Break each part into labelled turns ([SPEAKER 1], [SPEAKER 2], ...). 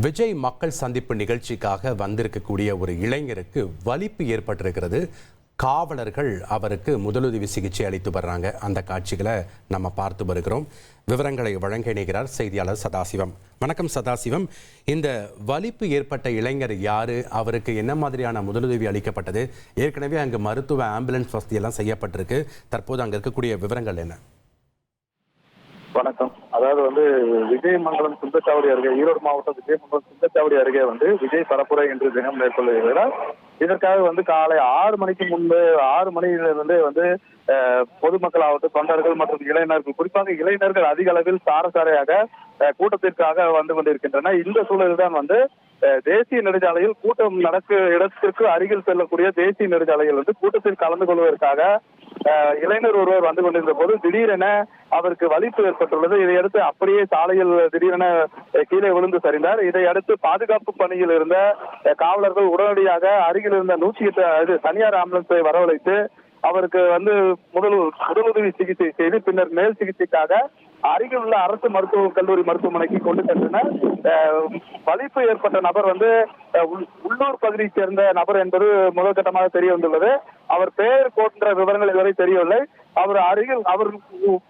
[SPEAKER 1] விஜய் மக்கள் சந்திப்பு நிகழ்ச்சிக்காக வந்திருக்கக்கூடிய ஒரு இளைஞருக்கு வலிப்பு ஏற்பட்டிருக்கிறது. காவலர்கள் அவருக்கு முதலுதவி சிகிச்சை அளித்து வர்றாங்க. அந்த காட்சிகளை நம்ம பார்த்து வருகிறோம். விவரங்களை வழங்க இணைகிறார் செய்தியாளர் சதாசிவம். வணக்கம் சதாசிவம். இந்த வலிப்பு ஏற்பட்ட இளைஞர் யாரு? அவருக்கு என்ன மாதிரியான முதலுதவி அளிக்கப்பட்டது? ஏற்கனவே அங்கு மருத்துவ ஆம்புலன்ஸ் வசதி எல்லாம் செய்யப்பட்டிருக்கு. தற்போது அங்க இருக்கக்கூடிய விவரங்கள் என்ன?
[SPEAKER 2] வணக்கம். அதாவது விஜயமங்கலம் சுந்தச்சாவடி அருகே, ஈரோடு மாவட்டம் விஜயமங்கலம் சுந்தச்சாவடி அருகே விஜய் பரப்புரை என்று தினம் மேற்கொள்கிறார். இதற்காக காலை 6 மணிக்கு முன்பு 6 மணியிலிருந்து பொதுமக்கள் ஆகட்டும், தொண்டர்கள் மற்றும் இளைஞர்கள், குறிப்பாக இளைஞர்கள் அதிக அளவில் சாரசாரையாக கூட்டத்திற்காக வந்து கொண்டிருக்கின்றனர். இந்த சூழலில் தான் தேசிய நெடுஞ்சாலையில் கூட்டம் நடக்க இடத்திற்கு அருகில் செல்லக்கூடிய தேசிய நெடுஞ்சாலையில் கூட்டத்தில் கலந்து கொள்வதற்காக இளைஞர் ஒருவர் வந்து கொண்டிருந்த போது திடீரென அவருக்கு வலிப்பு ஏற்பட்டுள்ளது. இதையடுத்து அப்படியே சாலையில் திடீரென கீழே விழுந்து சரிந்தார். இதையடுத்து பாதுகாப்பு பணியில் இருந்த காவலர்கள் உடனடியாக அருகில் இருந்த 108 தனியார் ஆம்புலன்ஸை வரவழைத்து அவருக்கு முதலுதவி சிகிச்சை செய்து பின்னர் மேல் சிகிச்சைக்காக அருகில் உள்ள அரசு மருத்துவக் கல்லூரி மருத்துவமனைக்கு கொண்டு சென்றனர். வலிப்பு ஏற்பட்ட நபர் உள்ளூர் பகுதியைச் சேர்ந்த நபர் என்பது முதற்கட்டமாக தெரிய வந்துள்ளது. அவர் பெயர் போன்ற விவரங்கள் இதுவரை தெரியவில்லை. அவர்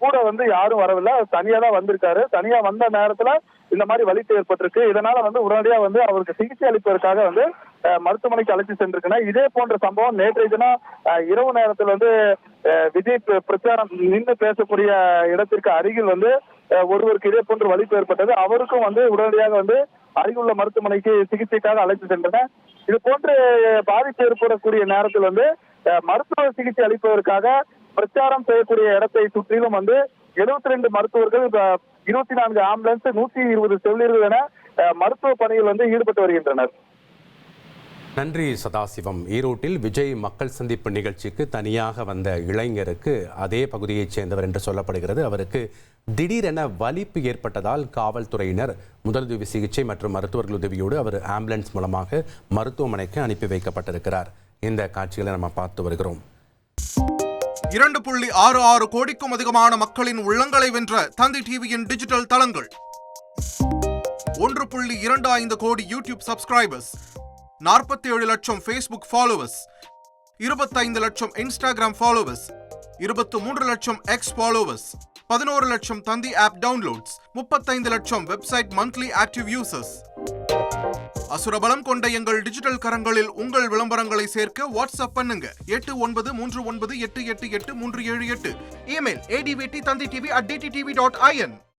[SPEAKER 2] கூட யாரும் வரவில்லை. தனியா தான் வந்திருக்காரு. தனியா வந்த நேரத்துல இந்த மாதிரி வலிப்பு ஏற்பட்டிருக்கு. இதனால உடனடியா அவருக்கு சிகிச்சை அளிப்பதற்காக மருத்துவமனைக்கு அழைத்து சென்றிருக்கிறார். இதே போன்ற சம்பவம் நேற்றைய தினம் இரவு நேரத்தில் விஜய் பிரச்சாரம் நின்று பேசக்கூடிய இடத்திற்கு அருகில் ஒருவருக்கு இதே போன்று வலிப்பு ஏற்பட்டது. அவருக்கும் உடனடியாக அருகிலுள்ள மருத்துவமனைக்கு சிகிச்சைக்காக அழைத்து சென்றனர். இது போன்று பாதிப்பு ஏற்படக்கூடிய நேரத்தில் மருத்துவ சிகிச்சை அளிப்பதற்காக பிரச்சாரம் செய்யக்கூடிய இடத்தை சுற்றிலும் 72 மருத்துவர்கள், 24 ஆம்புலன்ஸ், 120 செவிலியர்கள் என மருத்துவ பணியில் ஈடுபட்டு வருகின்றனர்.
[SPEAKER 1] நன்றி சதாசிவம். ஈரோட்டில் விஜய் மக்கள் சந்திப்பு நிகழ்ச்சிக்கு தனியாக வந்த இளைஞருக்கு அதே பகுதியைச் சேர்ந்தவர் என்று சொல்லப்படுகிறது. அவருக்கு திடீரென வலிப்பு ஏற்பட்டதால் காவல்துறையினர் முதலுதவி சிகிச்சை மற்றும் மருத்துவர்கள் உதவியோடு அவர் ஆம்புலன்ஸ் மூலமாக மருத்துவமனைக்கு அனுப்பி வைக்கப்பட்டிருக்கிறார். இந்த காட்சிகளை நம்ம பார்த்து வருகிறோம்.
[SPEAKER 3] 2.66 கோடிக்கும் அதிகமான மக்களின் உள்ளங்களை வென்ற தந்தி டிவியின் டிஜிட்டல் தளங்கள், 1.25 கோடி யூடியூப் சப்ஸ்கிரைபர்ஸ், 47 லட்சம் ஃபேஸ்புக் ஃபாலோவர்ஸ், 25 லட்சம் இன்ஸ்டாகிராம் ஃபாலோவர்ஸ், 23 லட்சம் எக்ஸ் ஃபாலோவர்ஸ், 11 லட்சம் தந்தி ஆப் டவுன்லோட்ஸ், 35 லட்சம் வெப்சைட் மந்த்லி ஆக்டிவ் யூசர்ஸ். அசுரபலம் கொண்ட எங்கள் டிஜிட்டல் கரங்களில் உங்கள் விளம்பரங்களை சேர்க்க வாட்ஸ்அப் பண்ணுங்க 8939888378. Email advt@dttv.in.